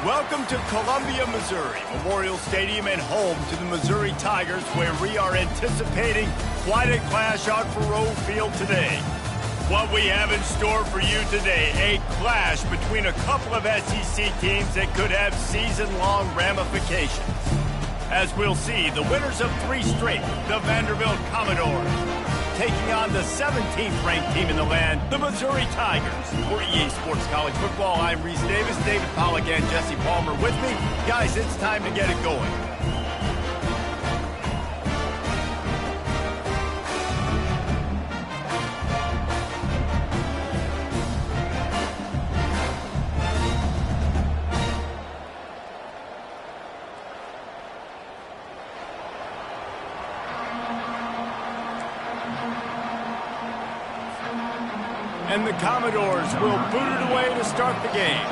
Welcome to Columbia, Missouri, Memorial Stadium and home to the Missouri Tigers, where we are anticipating quite a clash on Faroe Field today. What we have in store for you today, a clash between a couple of SEC teams that could have season-long ramifications. As we'll see, the winners of 3 straight, the Vanderbilt Commodores, taking on the 17th ranked team in the land, the Missouri Tigers. For EA Sports College Football, I'm Reese Davis, David Pollack, and Jesse Palmer with me. Guys, it's time to get it going. And the Commodores will boot it away to start the game.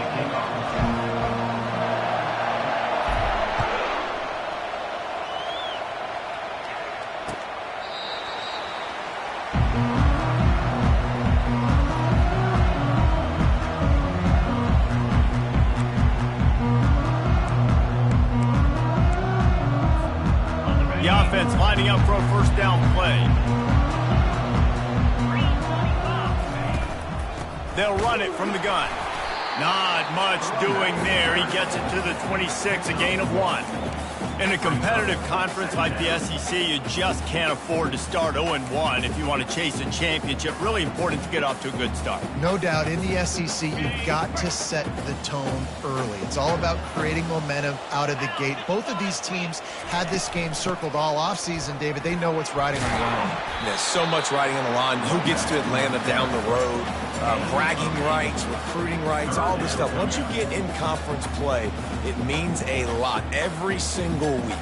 The offense lining up for a first down play. They'll run it from the gun. Not much doing there. He gets it to the 26, a gain of 1. In a competitive conference like the SEC, you just can't afford to start 0-1 if you want to chase a championship. Really important to get off to a good start. No doubt, in the SEC, you've got to set the tone early. It's all about creating momentum out of the gate. Both of these teams had this game circled all offseason, David. They know what's riding on the line. There's so much riding on the line. Who gets to Atlanta down the road? Bragging rights, recruiting rights, all this stuff. Once you get in conference play, it means a lot every single week.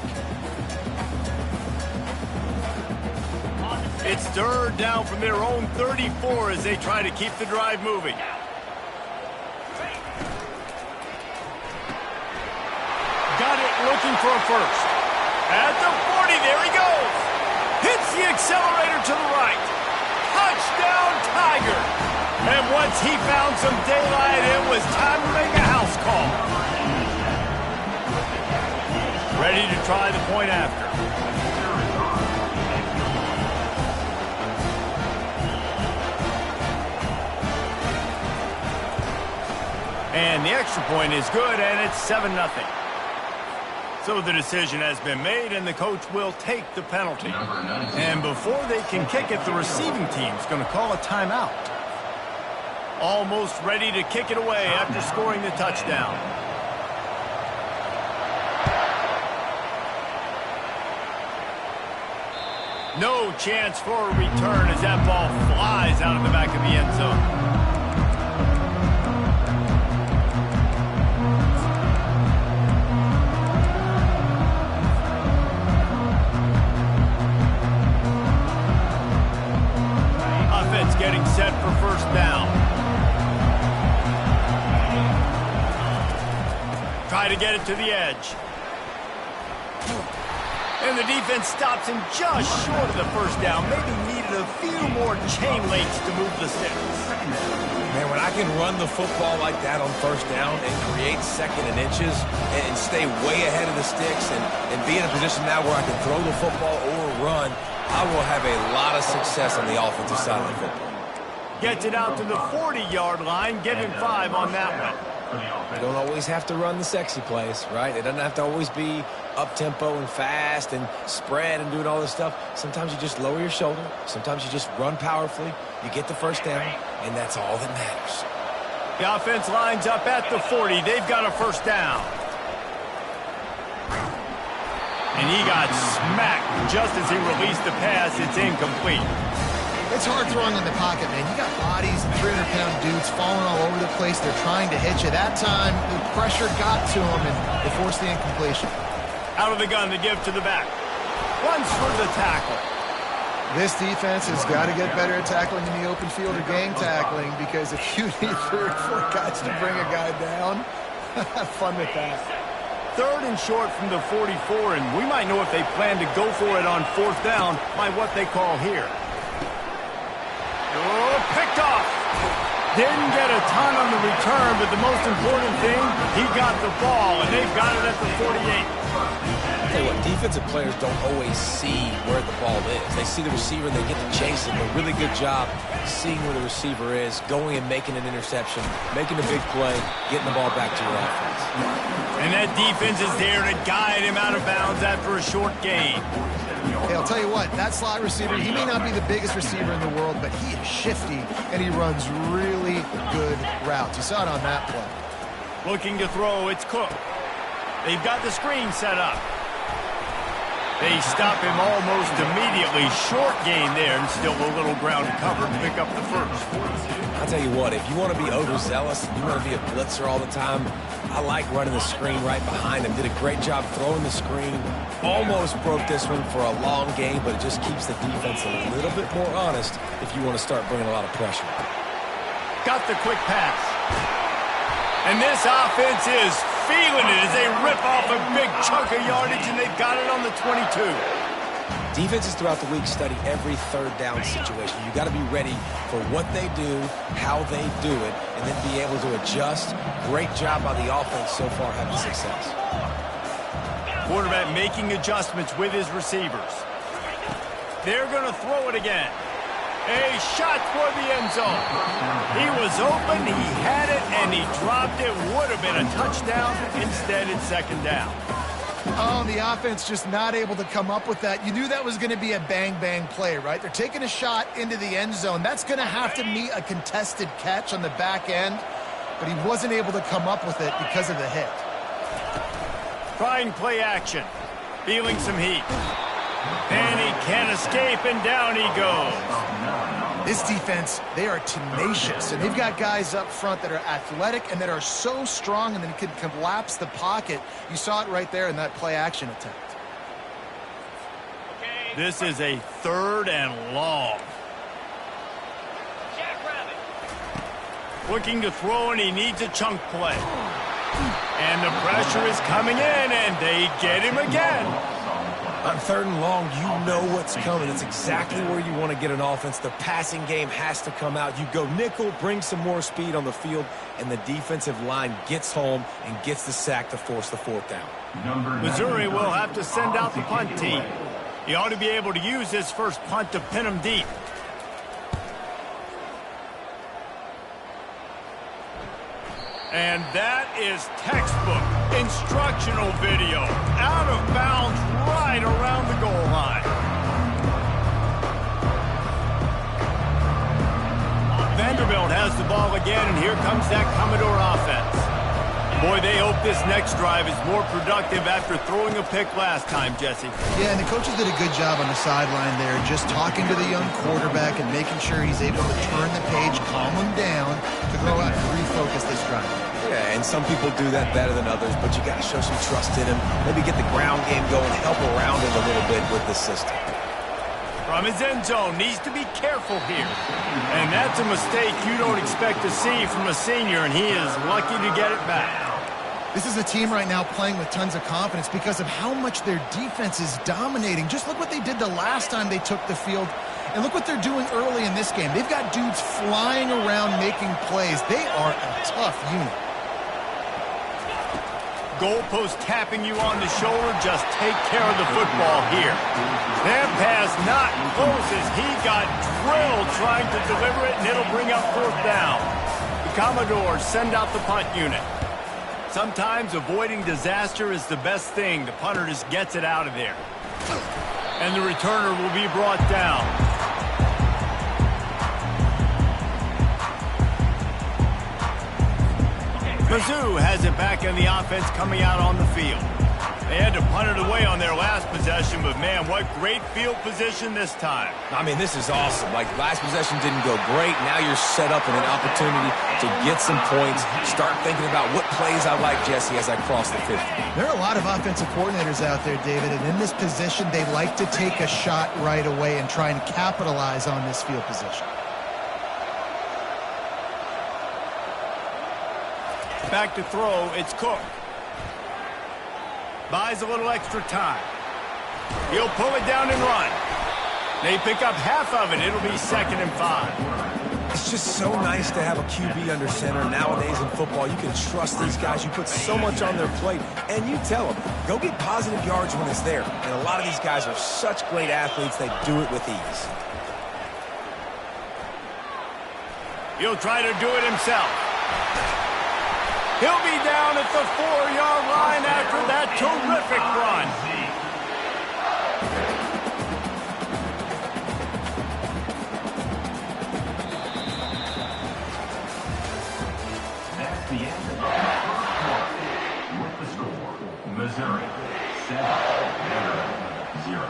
It's third down from their own 34 as they try to keep the drive moving. Got it, looking for a first. At the 40, there he goes. Hits the accelerator to the right. Touchdown, Tiger. And once he found some daylight, it was time to make a house call. Ready to try the point after. And the extra point is good, and it's 7-0. So the decision has been made, and the coach will take the penalty. And before they can kick it, the receiving team's going to call a timeout. Almost ready to kick it away after scoring the touchdown. No chance for a return as that ball flies out of the back of the end zone. Offense getting set for first down. Try to get it to the edge. And the defense stops him just short of the first down. Maybe needed a few more chain links to move the sticks. Man, when I can run the football like that on first down and create second and inches and stay way ahead of the sticks and be in a position now where I can throw the football or run, I will have a lot of success on the offensive side of the football. Gets it out to the 40-yard line. Give him 5 on that one. You don't always have to run the sexy plays, right? It doesn't have to always be up-tempo and fast and spread and doing all this stuff. Sometimes you just lower your shoulder. Sometimes you just run powerfully. You get the first down, and that's all that matters. The offense lines up at the 40. They've got a first down. And he got smacked just as he released the pass. It's incomplete. It's hard throwing in the pocket, man. You got bodies, 300-pound dudes falling all over the place. They're trying to hit you. That time, the pressure got to him, and they forced the incompletion. Out of the gun to give to the back. Runs for the tackle. This defense has got to get better at tackling in the open field or gang tackling, because if you need 3 or 4 guys to bring a guy down, have fun with that. Third and short from the 44, and we might know if they plan to go for it on fourth down by what they call here. Oh, picked off. Didn't get a ton on the return, but the most important thing, he got the ball, and they've got it at the 48. I'll tell you what, defensive players don't always see where the ball is. They see the receiver, and they get to chase him. A really good job seeing where the receiver is, going and making an interception, making a big play, getting the ball back to your offense. And that defense is there to guide him out of bounds after a short gain. Hey, I'll tell you what, that slot receiver, he may not be the biggest receiver in the world, but he is shifty, and he runs really good routes. You saw it on that play. Looking to throw, it's Cook. They've got the screen set up. They stop him almost immediately. Short gain there, and still a little ground to cover to pick up the first. I'll tell you what, if you want to be overzealous, you want to be a blitzer all the time, I like running the screen right behind him. Did a great job throwing the screen. Almost broke this one for a long game, but it just keeps the defense a little bit more honest if you want to start bringing a lot of pressure. Got the quick pass. And this offense is feeling it as they rip off a big chunk of yardage, and they've got it on the 22. Defenses throughout the week study every third down situation. You got to be ready for what they do, how they do it, and then be able to adjust. Great job by the offense so far having success. Quarterback making adjustments with his receivers. They're going to throw it again. A shot for the end zone. He was open, he had it, and he dropped it. Would have been a touchdown. Instead, it's second down. Oh, the offense just not able to come up with that. You knew that was going to be a bang-bang play, right? They're taking a shot into the end zone. That's going to have to meet a contested catch on the back end, but he wasn't able to come up with it because of the hit. Trying play action. Feeling some heat. And he can't escape, and down he goes. This defense, they are tenacious, and they've got guys up front that are athletic and that are so strong and then can collapse the pocket. You saw it right there in that play action attempt. This is a 3rd and long. Looking to throw, and he needs a chunk play. And the pressure is coming in, and they get him again. On 3rd and long, you know what's coming. It's exactly where you want to get an offense. The passing game has to come out. You go nickel, bring some more speed on the field, and the defensive line gets home and gets the sack to force the 4th down. Missouri will have to send out the punt team. He ought to be able to use his first punt to pin him deep. And that is textbook instructional video. Out of bounds right around the goal line. Vanderbilt has the ball again, and here comes that Commodore offense. Boy, they hope this next drive is more productive after throwing a pick last time, Jesse. Yeah, and the coaches did a good job on the sideline there, just talking to the young quarterback and making sure he's able to turn the page, calm him down, to go out and refocus this drive. Yeah, and some people do that better than others, but you got to show some trust in him. Maybe get the ground game going, help around him a little bit with the system. From his end zone, needs to be careful here. And that's a mistake you don't expect to see from a senior, and he is lucky to get it back. This is a team right now playing with tons of confidence because of how much their defense is dominating. Just look what they did the last time they took the field, and look what they're doing early in this game. They've got dudes flying around making plays. They are a tough unit. Goalpost tapping you on the shoulder. Just take care of the football here. That pass not close as he got drilled trying to deliver it, and it'll bring up 4th down. The Commodores send out the punt unit. Sometimes avoiding disaster is the best thing. The punter just gets it out of there. And the returner will be brought down. Mizzou has it back in the offense coming out on the field. They had to punt it away on their last possession, but man, what great field position this time. I mean, this is awesome. Like, last possession didn't go great. Now you're set up in an opportunity to get some points. Start thinking about what plays I like, Jesse, as I cross the 50. There are a lot of offensive coordinators out there, David, and in this position, they like to take a shot right away and try and capitalize on this field position. Back to throw, it's Cook. Buys a little extra time. He'll pull it down and run. They pick up half of it. It'll be 2nd and 5. It's just so nice to have a QB under center. Nowadays in football, you can trust these guys. You put so much on their plate, and you tell them, go get positive yards when it's there. And a lot of these guys are such great athletes, they do it with ease. He'll try to do it himself. He'll be down at the 4-yard line after that terrific run. That's the end of the first quarter. With the score, Missouri 7, Vanderbilt 0.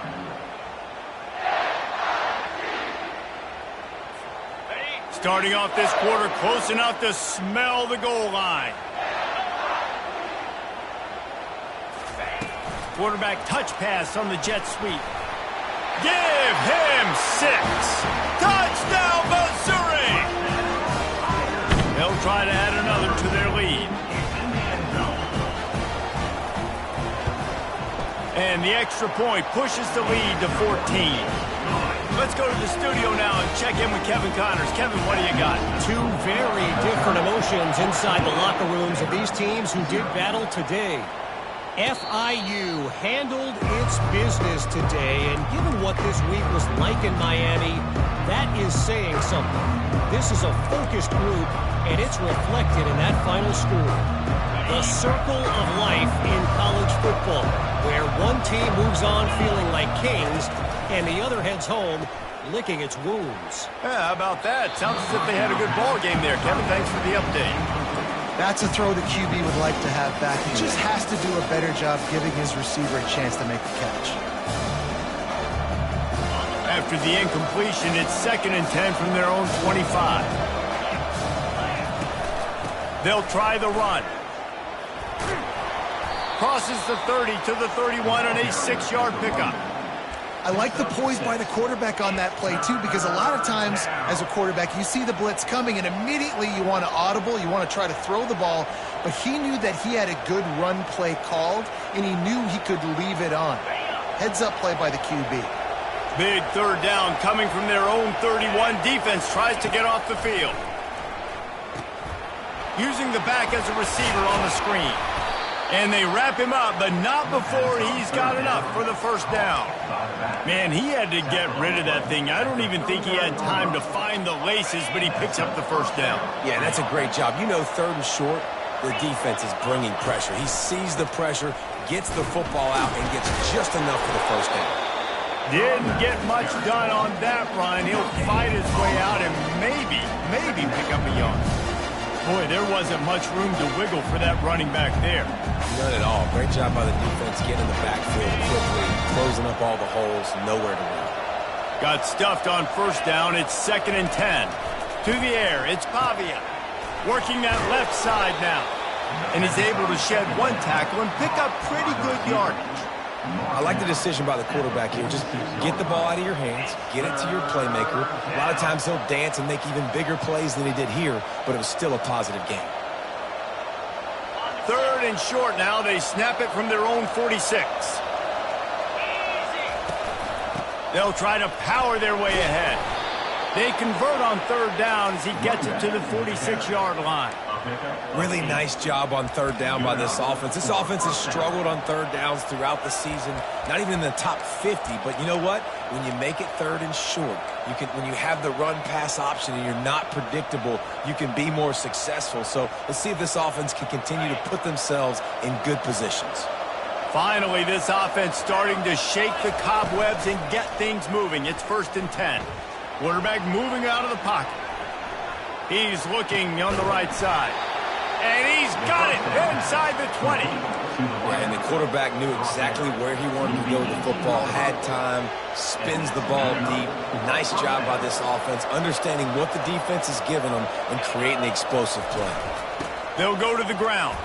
Starting off this quarter close enough to smell the goal line. Quarterback touch pass on the jet sweep. Give him 6. Touchdown, Missouri! They'll try to add another to their lead. And the extra point pushes the lead to 14. Let's go to the studio now and check in with Kevin Connors. Kevin, what do you got? Two very different emotions inside the locker rooms of these teams who did battle today. FIU handled its business today, and given what this week was like in Miami, that is saying something. This is a focused group, and it's reflected in that final score. The circle of life in college football, where one team moves on feeling like kings, and the other heads home licking its wounds. Yeah, how about that? Sounds as if they had a good ball game there. Kevin, thanks for the update. That's a throw the QB would like to have back. He just has to do a better job giving his receiver a chance to make the catch. After the incompletion, it's 2nd and 10 from their own 25. They'll try the run. Crosses the 30 to the 31 on a 6-yard pickup. I like the poise by the quarterback on that play, too, because a lot of times as a quarterback, you see the blitz coming, and immediately you want to audible, you want to try to throw the ball, but he knew that he had a good run play called, and he knew he could leave it on. Heads-up play by the QB. Big 3rd down coming from their own 31. Defense tries to get off the field. Using the back as a receiver on the screen. And they wrap him up, but not before he's got enough for the 1st down. Man, he had to get rid of that thing. I don't even think he had time to find the laces, but he picks up the 1st down. Yeah, that's a great job. You know, 3rd and short, the defense is bringing pressure. He sees the pressure, gets the football out, and gets just enough for the 1st down. Didn't get much done on that run. He'll fight his way out and maybe pick up a yard. Boy, there wasn't much room to wiggle for that running back there. None at all. Great job by the defense getting in the backfield quickly, closing up all the holes, nowhere to run. Got stuffed on 1st down. It's 2nd and 10. To the air, it's Pavia. Working that left side now. And he's able to shed 1 tackle and pick up pretty good yardage. I like the decision by the quarterback here. Just get the ball out of your hands, get it to your playmaker. A lot of times he'll dance and make even bigger plays than he did here, but it was still a positive game. 3rd and short now. They snap it from their own 46. They'll try to power their way ahead. They convert on 3rd down as he gets it to the 46-yard line. Really nice job on 3rd down by this offense. This offense has struggled on 3rd downs throughout the season, not even in the top 50. But you know what? When you make it 3rd and short, when you have the run-pass option and you're not predictable, you can be more successful. So let's see if this offense can continue to put themselves in good positions. Finally, this offense starting to shake the cobwebs and get things moving. It's 1st and 10. Quarterback moving out of the pocket. He's looking on the right side. And he's got it inside the 20. And the quarterback knew exactly where he wanted to go with the football, had time, spins the ball deep. Nice job by this offense, understanding what the defense is giving them and creating the explosive play. They'll go to the ground.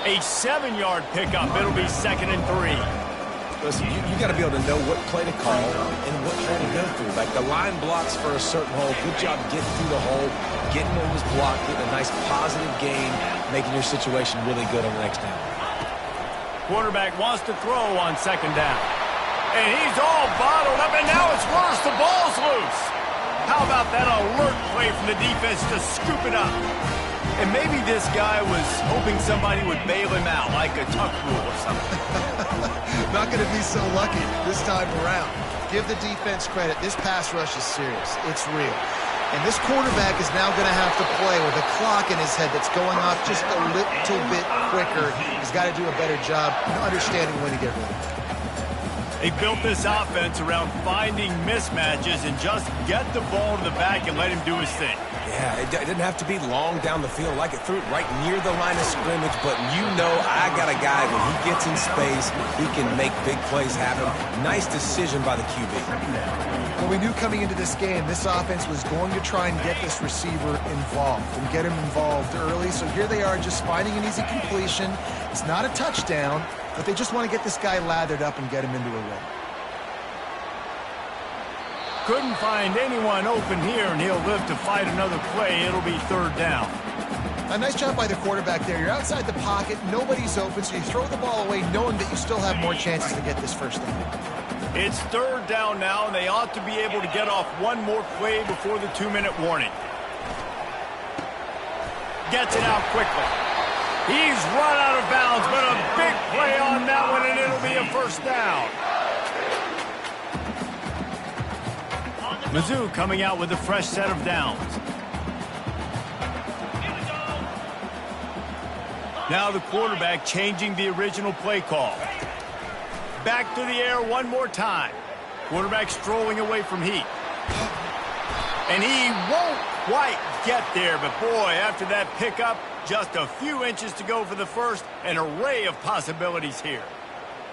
A 7-yard pickup. It'll be 2nd and 3. Listen, you got to be able to know what play to call and what hole to go through. Like the line blocks for a certain hole. Good job getting through the hole, getting what was blocked, getting a nice positive gain, making your situation really good on the next down. Quarterback wants to throw on 2nd down. And he's all bottled up, and now it's worse. The ball's loose. How about that alert play from the defense to scoop it up? And maybe this guy was hoping somebody would bail him out, like a tuck rule or something. Not going to be so lucky this time around. Give the defense credit. This pass rush is serious. It's real. And this quarterback is now going to have to play with a clock in his head that's going off just a little bit quicker. He's got to do a better job understanding when to get rid of it. They built this offense around finding mismatches and just get the ball to the back and let him do his thing. Yeah, it didn't have to be long down the field. Like it threw it right near the line of scrimmage, but you know I got a guy, when he gets in space, he can make big plays happen. Nice decision by the QB. Well, we knew coming into this game, this offense was going to try and get this receiver involved and get him involved early. So here they are just finding an easy completion. It's not a touchdown, but they just want to get this guy lathered up and get him into a rhythm. Couldn't find anyone open here, and he'll live to fight another play. It'll be third down. A nice job by the quarterback there. You're outside the pocket, nobody's open, so you throw the ball away knowing that you still have more chances to get this first down. It's third down now, and they ought to be able to get off one more play before the 2-minute warning. Gets it out quickly. He's run out of bounds, but a big play on that one, and it'll be a first down. Mizzou coming out with a fresh set of downs. Now the quarterback changing the original play call. Back to the air one more time. Quarterback strolling away from heat. And he won't quite get there, but boy, after that pickup, just a few inches to go for the first. An array of possibilities here.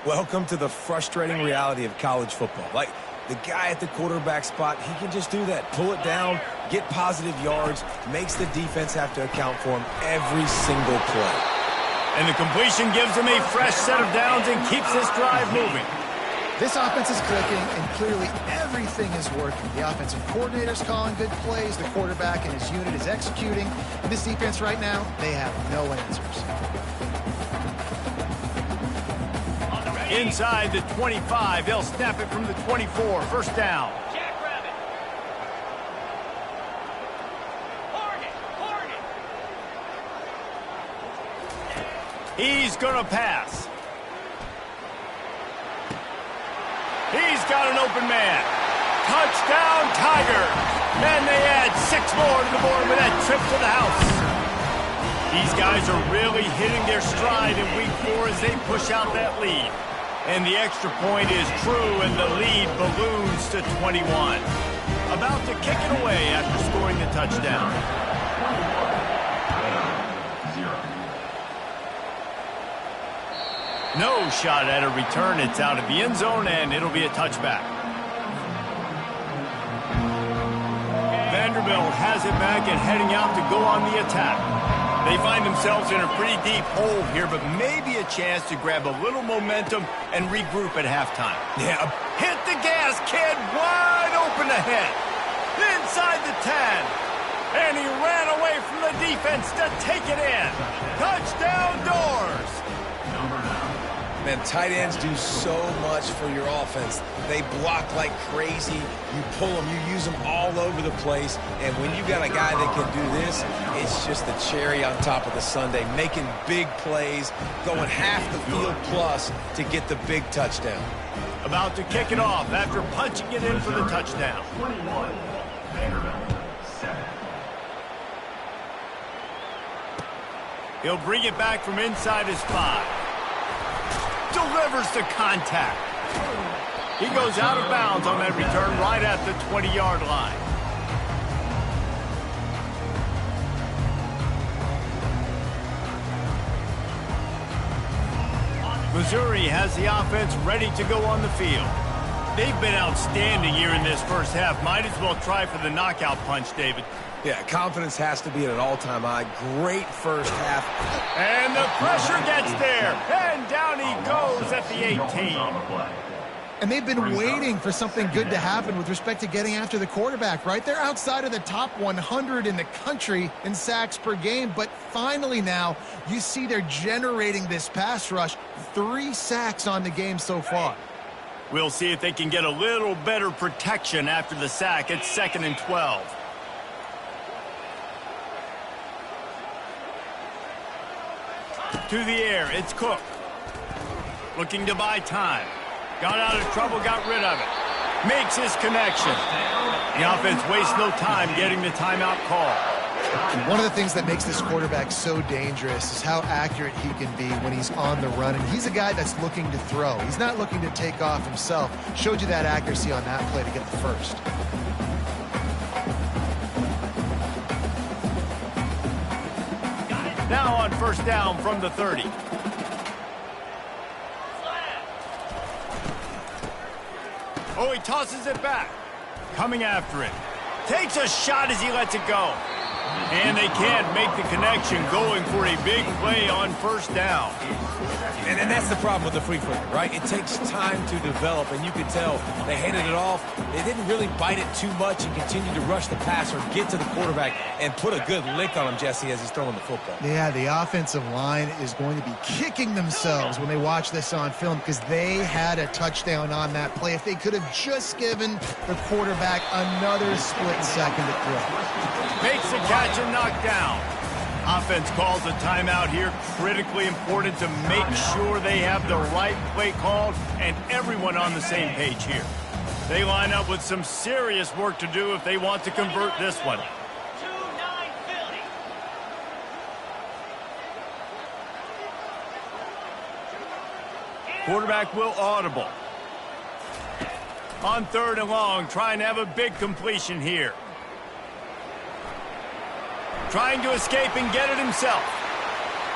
Welcome to the frustrating reality of college football. Like, the guy at the quarterback spot, he can just do that. Pull it down, get positive yards, makes the defense have to account for him every single play. And the completion gives him a fresh set of downs and keeps this drive moving. This offense is clicking, and clearly everything is working. The offensive coordinator's calling good plays. The quarterback and his unit is executing. And this defense right now, they have no answers. Inside the 25, they'll snap it from the 24. First down. He's going to pass. He's got an open man. Touchdown, Tigers. And they add 6 more to the board with that trip to the house. These guys are really hitting their stride in week 4 as they push out that lead. And the extra point is true, and the lead balloons to 21. About to kick it away after scoring the touchdown. No shot at a return. It's out of the end zone, and it'll be a touchback. Vanderbilt has it back and heading out to go on the attack. They find themselves in a pretty deep hole here, but maybe a chance to grab a little momentum and regroup at halftime. Yeah. Hit the gas, kid. Wide open ahead. Inside the 10. And he ran away from the defense to take it in. Touchdown, Doors. Man, tight ends do so much for your offense. They block like crazy. You pull them, you use them all over the place. And when you got a guy that can do this, it's just the cherry on top of the sundae, making big plays, going half the field plus to get the big touchdown. About to kick it off after punching it in for the touchdown. 21, Vanderbilt, 7. He'll bring it back from inside his 5. Delivers the contact. He goes out of bounds on that return right at the 20-yard line. Missouri has the offense ready to go on the field. They've been outstanding here in this first half. Might as well try for the knockout punch, David. Yeah, confidence has to be at an all-time high. Great first half. And the pressure gets there. And down he goes at the 18. And they've been waiting for something good to happen with respect to getting after the quarterback, right? They're outside of the top 100 in the country in sacks per game, but finally now you see they're generating this pass rush. 3 sacks on the game so far. We'll see if they can get a little better protection after the sack. It's 2nd and 12. To the air, it's Cook. Looking to buy time. Got out of trouble, got rid of it. Makes his connection. The offense wastes no time getting the timeout call. One of the things that makes this quarterback so dangerous is how accurate he can be when he's on the run. And he's a guy that's looking to throw. He's not looking to take off himself. Showed you that accuracy on that play to get the first. Now on 1st down from the 30. Oh, he tosses it back. Coming after it. Takes a shot as he lets it go. And they can't make the connection, going for a big play on 1st down. And that's the problem with the free football, right? It takes time to develop, and you can tell they handed it off. They didn't really bite it too much and continue to rush the passer, get to the quarterback, and put a good lick on him, Jesse, as he's throwing the football. Yeah, the offensive line is going to be kicking themselves when they watch this on film because they had a touchdown on that play. If they could have just given the quarterback another split second to throw. Makes the catch and knocked down. Offense calls a timeout here. Critically important to make sure they have the right play called and everyone on the same page here. They line up with some serious work to do if they want to convert this one. Quarterback will audible. On 3rd and long, trying to have a big completion here. Trying to escape and get it himself.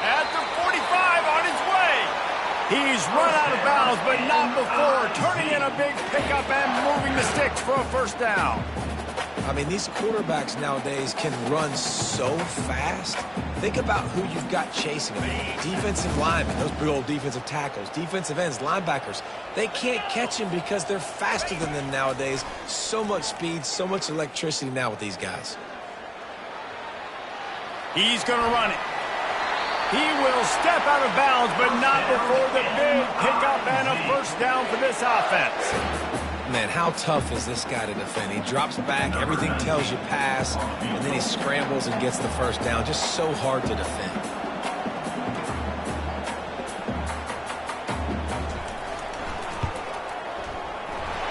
At the 45, on his way. He's run out of bounds, but not before turning in a big pickup and moving the sticks for a 1st down. I mean, these quarterbacks nowadays can run so fast. Think about who you've got chasing them. Defensive linemen, those big old defensive tackles, defensive ends, linebackers. They can't catch him because they're faster than them nowadays. So much speed, so much electricity now with these guys. He's going to run it. He will step out of bounds, but not before the big pickup and a 1st down for this offense. Man, how tough is this guy to defend? He drops back, everything tells you pass, and then he scrambles and gets the 1st down. Just so hard to defend.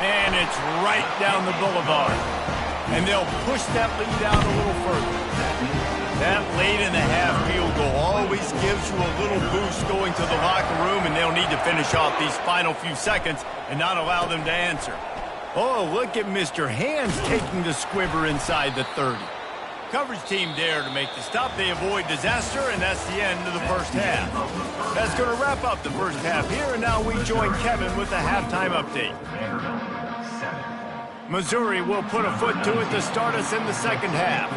And it's right down the boulevard. And they'll push that lead out a little further. That late in the half field goal always gives you a little boost going to the locker room, and they'll need to finish off these final few seconds and not allow them to answer. Oh, look at Mr. Hands taking the squibber inside the 30. Coverage team there to make the stop. They avoid disaster, and that's the end of the 1st half. That's going to wrap up the 1st half here, and now we join Kevin with the halftime update. Missouri will put a foot to it to start us in the 2nd half.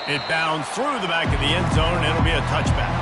It bounds through the back of the end zone, and it'll be a touchback.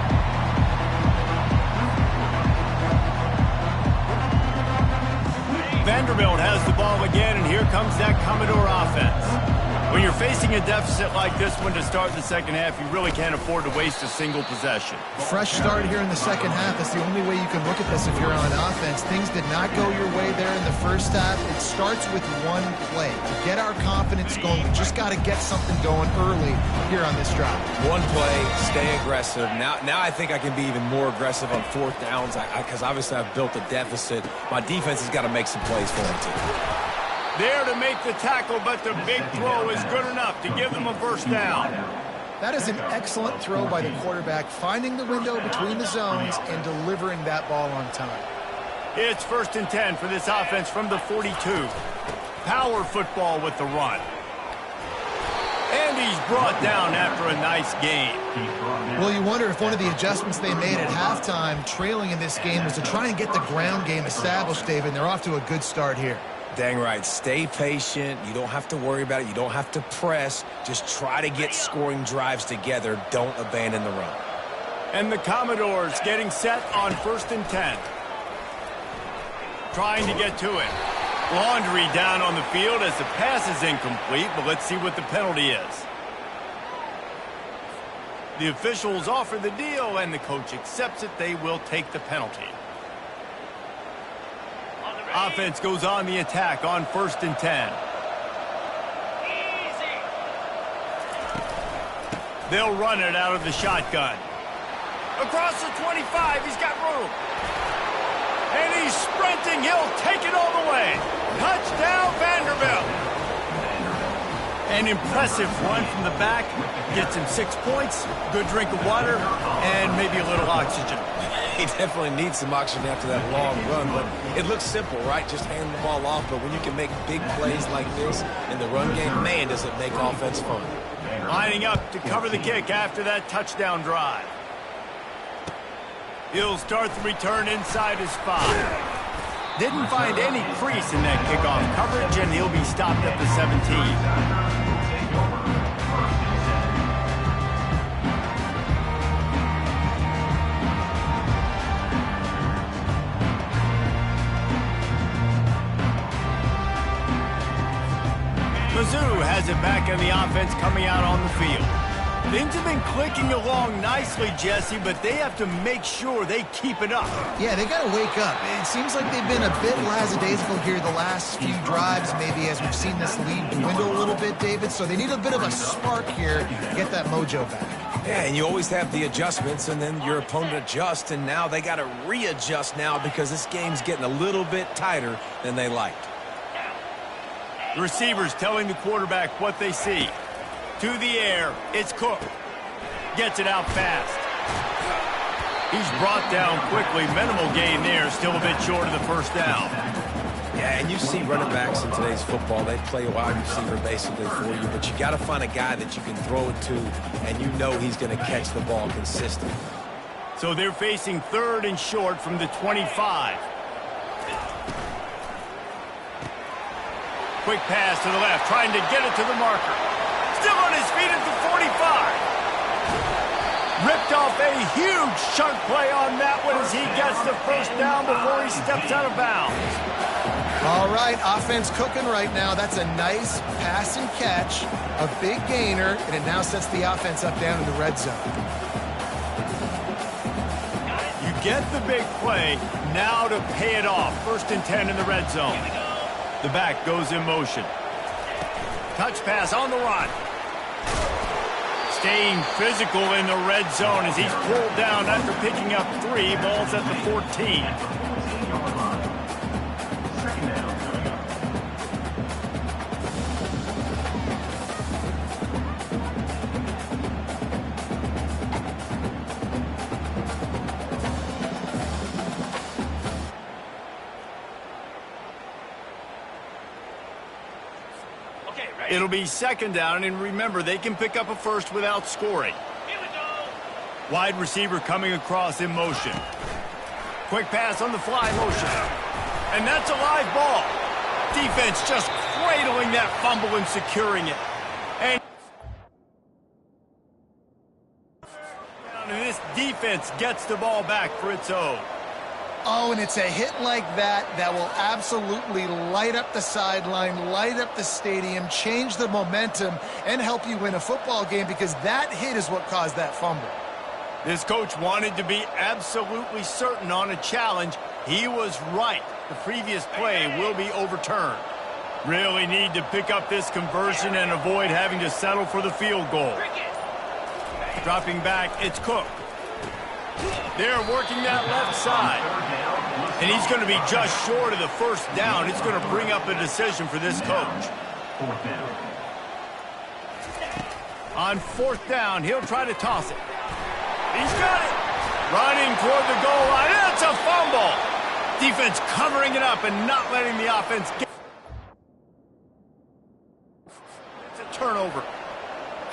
Vanderbilt has the ball again, and here comes that Commodore offense. When you're facing a deficit like this one to start the 2nd half, you really can't afford to waste a single possession. Fresh start here in the 2nd half. That's the only way you can look at this if you're on offense. Things did not go your way there in the 1st half. It starts with one play. To get our confidence going, we just got to get something going early here on this drive. One play, stay aggressive. Now I think I can be even more aggressive on 4th downs because obviously I've built a deficit. My defense has got to make some plays for them too. There to make the tackle, but the big throw is good enough to give them a 1st down. That is an excellent throw by the quarterback, finding the window between the zones and delivering that ball on time. It's 1st and 10 for this offense from the 42. Power football with the run. And he's brought down after a nice game. Well, you wonder if one of the adjustments they made at halftime, trailing in this game, was to try and get the ground game established, David, and they're off to a good start here. Dang right. Stay patient. You don't have to worry about it. You don't have to press. Just try to get scoring drives together. Don't abandon the run. And the Commodores getting set on 1st and 10. Trying to get to it. Laundry down on the field as the pass is incomplete, but let's see what the penalty is. The officials offer the deal, and the coach accepts it. They will take the penalty. Offense goes on the attack on 1st and 10. They'll run it out of the shotgun. Across the 25, he's got room. And he's sprinting. He'll take it all the way. Touchdown, Vanderbilt. An impressive run from the back. Gets him 6 points, good drink of water, and maybe a little oxygen. He definitely needs some oxygen after that long run, but it looks simple, right? Just hand the ball off, but when you can make big plays like this in the run game, man, does it make offense fun. Lining up to cover the kick after that touchdown drive. He'll start the return inside his 5. Didn't find any crease in that kickoff coverage, and he'll be stopped at the 17. Mizzou has it back in the offense coming out on the field. Things have been clicking along nicely, Jesse, but they have to make sure they keep it up. Yeah, they got to wake up. It seems like they've been a bit lackadaisical here the last few drives, maybe as we've seen this lead dwindle a little bit, David. So they need a bit of a spark here to get that mojo back. Yeah, and you always have the adjustments, and then your opponent adjusts, and now they got to readjust now because this game's getting a little bit tighter than they liked. The receivers telling the quarterback what they see. To the air, it's Cook. Gets it out fast. He's brought down quickly. Minimal gain there, still a bit short of the first down. Yeah, and you see running backs in today's football, they play a wide receiver basically for you, but you got to find a guy that you can throw it to, and you know he's going to catch the ball consistently. So they're facing 3rd and short from the 25. Quick pass to the left, trying to get it to the marker. Still on his feet at the 45. Ripped off a huge chunk play on that one as he gets the first down before he steps out of bounds. All right, offense cooking right now. That's a nice pass and catch, a big gainer, and it now sets the offense up down in the red zone. You get the big play, now to pay it off. 1st and 10 in the red zone. The back goes in motion. Touch pass on the run. Staying physical in the red zone as he's pulled down after picking up 3. Balls at the 14. It'll be 2nd down, and remember, they can pick up a first without scoring. Wide receiver coming across in motion. Quick pass on the fly motion. And that's a live ball. Defense just cradling that fumble and securing it. And this defense gets the ball back for its own. Oh, and it's a hit like that that will absolutely light up the sideline, light up the stadium, change the momentum, and help you win a football game because that hit is what caused that fumble. This coach wanted to be absolutely certain on a challenge. He was right. The previous play will be overturned. Really need to pick up this conversion and avoid having to settle for the field goal. Dropping back, it's Cook. They're working that left side. And he's going to be just short of the first down. It's going to bring up a decision for this coach. On 4th down, he'll try to toss it. He's got it. Running toward the goal line. It's a fumble. Defense covering it up and not letting the offense get. It's a turnover.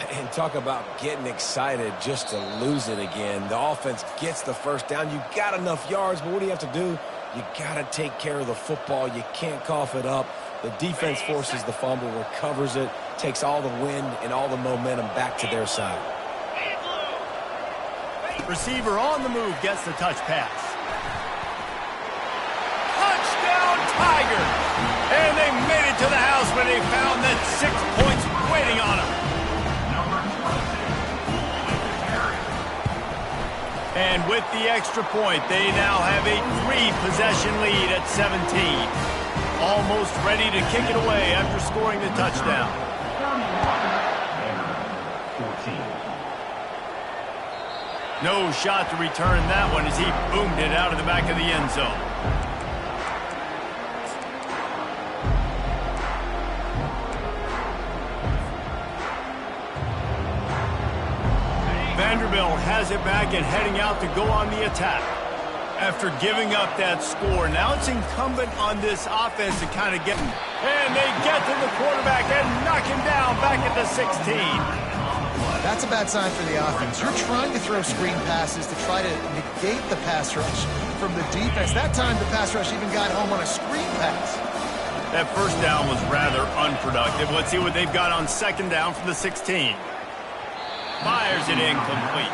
And talk about getting excited just to lose it again. The offense gets the first down. You got enough yards, but what do you have to do? You got to take care of the football. You can't cough it up. The defense forces the fumble, recovers it, takes all the wind and all the momentum back to their side. Receiver on the move gets the touch pass. Touchdown, Tigers! And they made it to the house when they found that 6 points waiting on them. And with the extra point, they now have a 3-possession lead at 17. Almost ready to kick it away after scoring the touchdown. 14. No shot to return that one as he boomed it out of the back of the end zone. Vanderbilt has it back and heading out to go on the attack. After giving up that score, now it's incumbent on this offense to kind of get... And they get to the quarterback and knock him down back at the 16. That's a bad sign for the offense. You're trying to throw screen passes to try to negate the pass rush from the defense. That time, the pass rush even got home on a screen pass. That first down was rather unproductive. Let's see what they've got on second down from the 16. Fires it incomplete.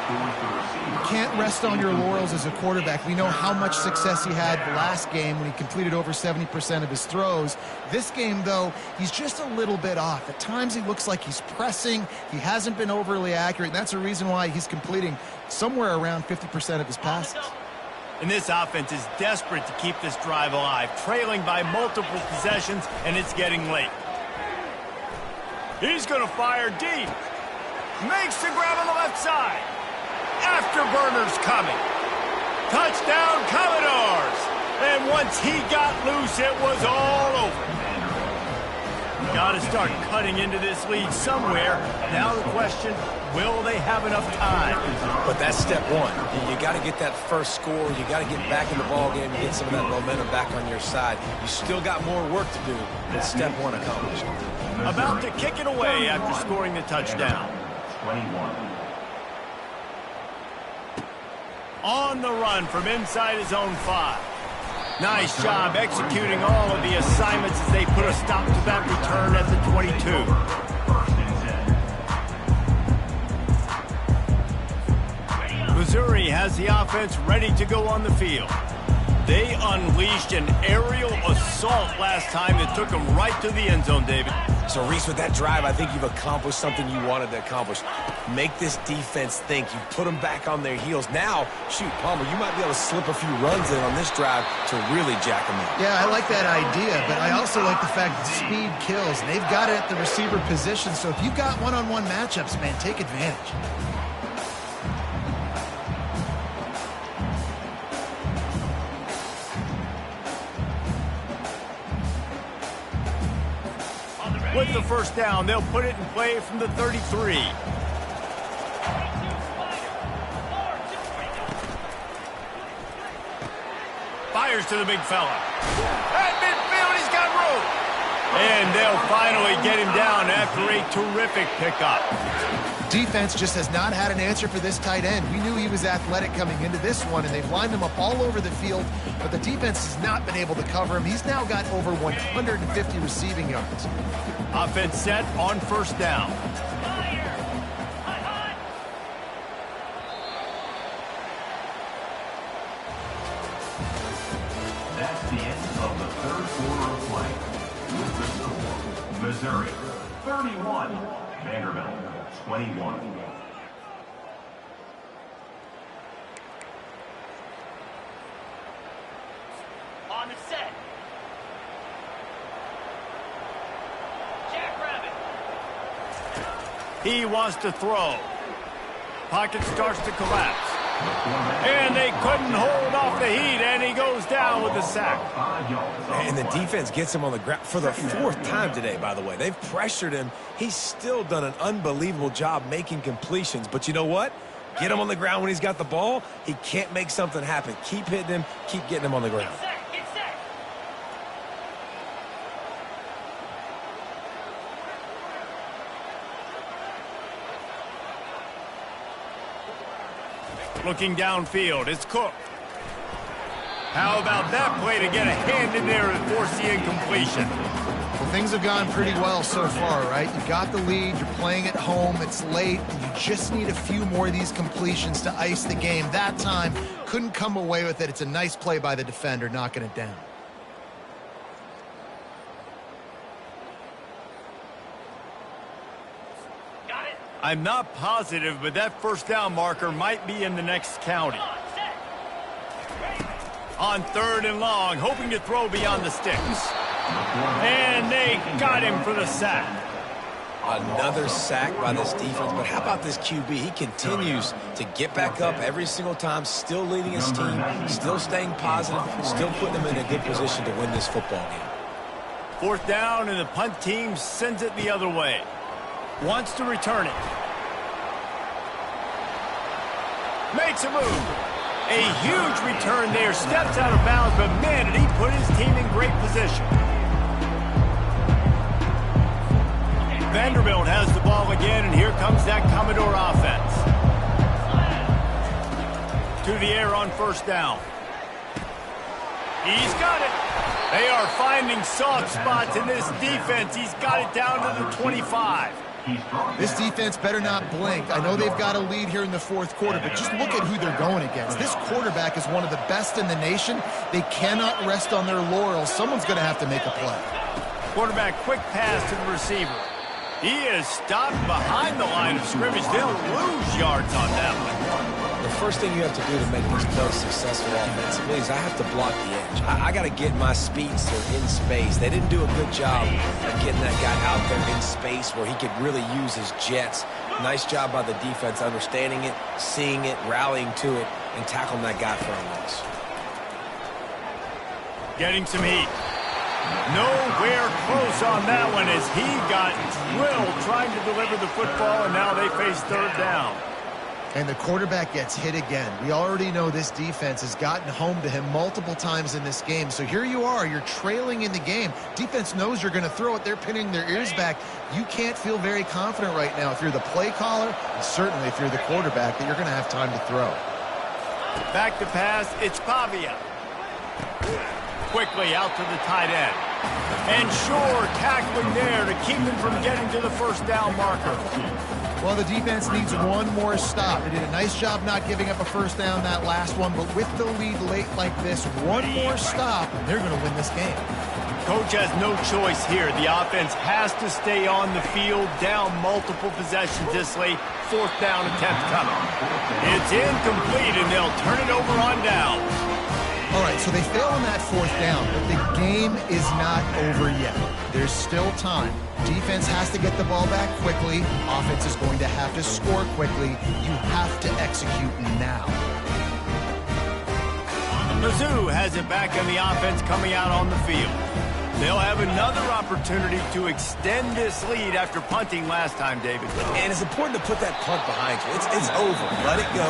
You can't rest on your laurels as a quarterback. We know how much success he had last game when he completed over 70% of his throws. This game, though, he's just a little bit off. At times, he looks like he's pressing. He hasn't been overly accurate, and that's a reason why he's completing somewhere around 50% of his passes. And this offense is desperate to keep this drive alive, trailing by multiple possessions, and it's getting late. He's going to fire deep. Makes the grab on the left side. Afterburner's coming. Touchdown, Commodores. And once he got loose, it was all over. Got to start cutting into this lead somewhere. Now the question, will they have enough time? But that's step one. You got to get that first score. You got to get back in the ball game and get some of that momentum back on your side. You still got more work to do, but step one accomplished. About to kick it away after scoring the touchdown. 21. On the run from inside his own 5. Nice job executing all of the assignments as they put a stop to that return at the 22. Missouri has the offense ready to go on the field. They unleashed an aerial assault last time that took them right to the end zone, David. So, Reese, with that drive, I think you've accomplished something you wanted to accomplish. Make this defense think. You put them back on their heels. Now, shoot, Palmer, you might be able to slip a few runs in on this drive to really jack them up. Yeah, I like that idea, but I also like the fact that speed kills. And they've got it at the receiver position, so if you've got one-on-one matchups, man, take advantage. With the first down, they'll put it in play from the 33. Fires to the big fella. At midfield, he's got room. And they'll finally get him down after a terrific pickup. Defense just has not had an answer for this tight end. We knew he was athletic coming into this one, and they've lined him up all over the field, but the defense has not been able to cover him. He's now got over 150 receiving yards. Offense set on first down. That's the end of the third quarter of play. With the score, Missouri 31, Vanderbilt 21. On the set. Jackrabbit. He wants to throw. Pocket starts to collapse. And they couldn't hold off the heat, and he goes down with the sack. And the defense gets him on the ground for the 4th time today, by the way. They've pressured him. He's still done an unbelievable job making completions. But you know what? Get him on the ground when he's got the ball. He can't make something happen. Keep hitting him. Keep getting him on the ground. Get set. Looking downfield, it's Cook. How about that play to get a hand in there and force the incompletion? Well, things have gone pretty well so far, right? You got the lead, you're playing at home, it's late, and you just need a few more of these completions to ice the game. That time, couldn't come away with it. It's a nice play by the defender, knocking it down. Got it. I'm not positive, but that first down marker might be in the next county. On 3rd and long, hoping to throw beyond the sticks. And they got him for the sack. Another sack by this defense, but how about this QB? He continues to get back up every single time, still leading his team, still staying positive, still putting them in a good position to win this football game. 4th down, and the punt team sends it the other way. Wants to return it. Makes a move. A huge return there, steps out of bounds, but man, did he put his team in great position. Vanderbilt has the ball again, and here comes that Commodore offense. To the air on 1st down. He's got it. They are finding soft spots in this defense. He's got it down to the 25. This defense better not blink. I know they've got a lead here in the 4th quarter, but just look at who they're going against. This quarterback is one of the best in the nation. They cannot rest on their laurels. Someone's going to have to make a play. Quarterback quick pass to the receiver. He is stopped behind the line of scrimmage. They'll lose yards on that one. The first thing you have to do to make these plays successful offensively is I have to block the edge. I got to get my speedster in space. They didn't do a good job of getting that guy out there in space where he could really use his jets. Nice job by the defense understanding it, seeing it, rallying to it, and tackling that guy for a loss. Getting some heat. Nowhere close on that one as he got drilled trying to deliver the football, and now they face 3rd down. And the quarterback gets hit again. We already know this defense has gotten home to him multiple times in this game. So here you are, you're trailing in the game. Defense knows you're going to throw it. They're pinning their ears back. You can't feel very confident right now if you're the play caller, and certainly if you're the quarterback, that you're going to have time to throw. Back to pass, it's Pavia. Quickly out to the tight end. And Shore tackling there to keep him from getting to the 1st down marker. Well, the defense needs one more stop. They did a nice job not giving up a 1st down that last one, but with the lead late like this, one more stop, and they're going to win this game. Coach has no choice here. The offense has to stay on the field, down multiple possessions this late. 4th down attempt coming. It's incomplete, and they'll turn it over on down. All right, so they fail on that 4th down, but the game is not over yet. There's still time. Defense has to get the ball back quickly. Offense is going to have to score quickly. You have to execute now. Mizzou has it back on the offense coming out on the field. They'll have another opportunity to extend this lead after punting last time, David. And it's important to put that punt behind you. It's over. Let it go.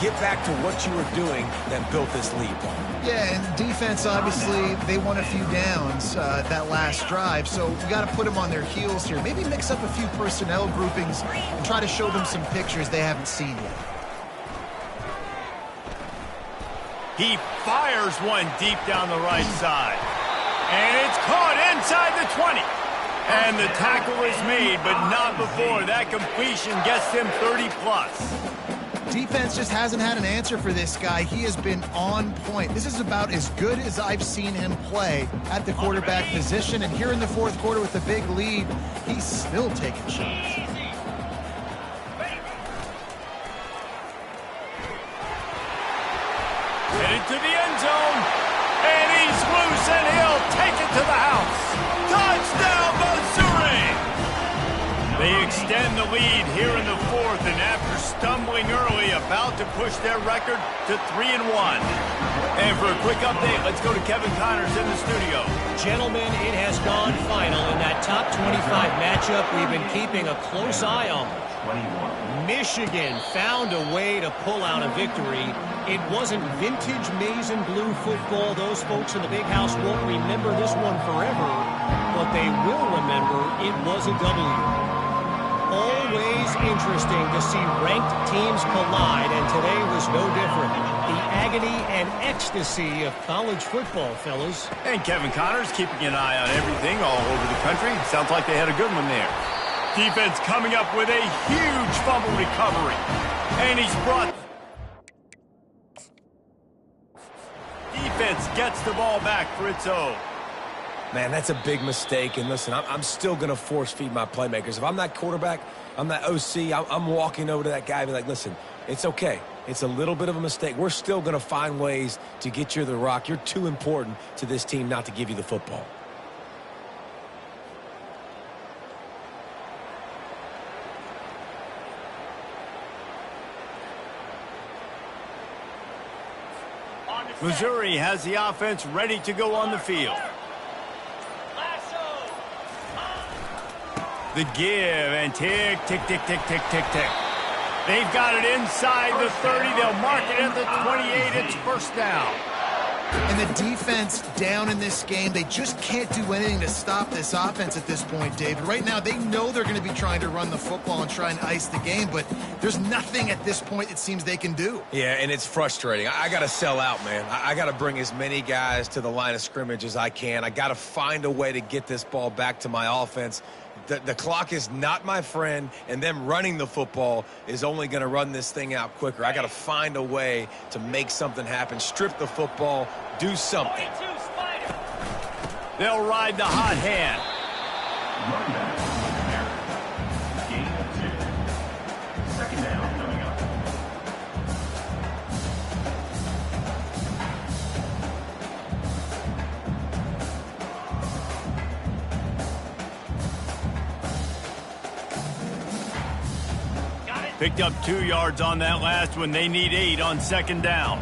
Get back to what you were doing that built this lead. Yeah, and defense, obviously, they won a few downs that last drive, so we got to put them on their heels here. Maybe mix up a few personnel groupings and try to show them some pictures they haven't seen yet. He fires one deep down the right side. And it's caught inside the 20. And the tackle is made, but not before. That completion gets them 30-plus. Defense just hasn't had an answer for this guy. He has been on point. This is about as good as I've seen him play at the quarterback position. And here in the 4th quarter with the big lead, he's still taking shots. Headed to the end zone. And he's loose, and he'll take it to the house. Touchdown, Missouri! They extend the lead here in the 4th, and after stumbling early, about to push their record to 3-1. And for a quick update, let's go to Kevin Connors in the studio. Gentlemen, it has gone final in that top 25 matchup we've been keeping a close eye on. Michigan found a way to pull out a victory. It wasn't vintage maize and blue football. Those folks in the big house won't remember this one forever, but they will remember it was a W. Always interesting to see ranked teams collide, and today was no different. The agony and ecstasy of college football, fellas. And Kevin Connors keeping an eye on everything all over the country. Sounds like they had a good one there. Defense coming up with a huge fumble recovery. And he's brought... Defense gets the ball back for its own. Man, that's a big mistake. And listen, I'm still going to force feed my playmakers. If I'm that quarterback, I'm that OC, I'm walking over to that guy and be like, listen, It's okay. It's a little bit of a mistake. We're still going to find ways to get you the rock. You're too important to this team not to give you the football. Missouri has the offense ready to go on the field. The give and tick, tick, tick, tick, tick, tick, tick. They've got it inside the 30. They'll mark it at the 28. It's first down. And the defense down in this game, they just can't do anything to stop this offense at this point, David. Right now, they know they're going to be trying to run the football and try and ice the game, but there's nothing at this point it seems they can do. Yeah, and it's frustrating. I got to sell out, man. I got to bring as many guys to the line of scrimmage as I can. I got to find a way to get this ball back to my offense. The clock is not my friend, and them running the football is only going to run this thing out quicker. I got to find a way to make something happen, strip the football, do something. They'll ride the hot hand. Running back, Gain 2. Second down coming up. Picked up 2 yards on that last one. They need 8 on second down.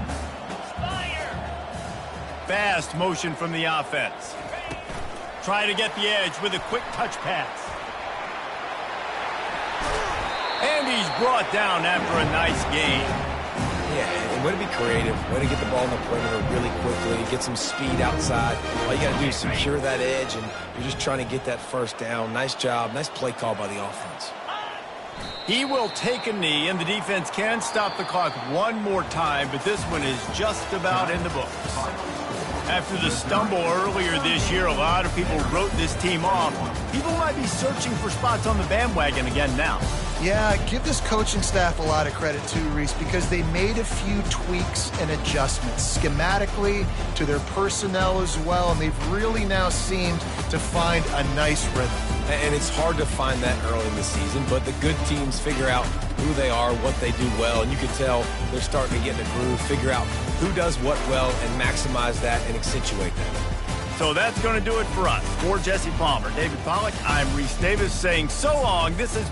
Fast motion from the offense. Try to get the edge with a quick touch pass. And he's brought down after a nice gain. Yeah, and way to be creative, way to get the ball in the perimeter really quickly, get some speed outside. All you got to do is secure that edge, and you're just trying to get that first down. Nice job, nice play call by the offense. He will take a knee, and the defense can stop the clock one more time, but this one is just about in the books. After the stumble earlier this year, a lot of people wrote this team off. People might be searching for spots on the bandwagon again now. Yeah, give this coaching staff a lot of credit too, Reese, because they made a few tweaks and adjustments schematically to their personnel as well, and they've really now seemed to find a nice rhythm. And it's hard to find that early in the season, but the good teams figure out who they are, what they do well, and you can tell they're starting to get in a groove, figure out who does what well, and maximize that and accentuate that. So that's going to do it for us. For Jesse Palmer, David Pollack, I'm Reese Davis saying so long. This is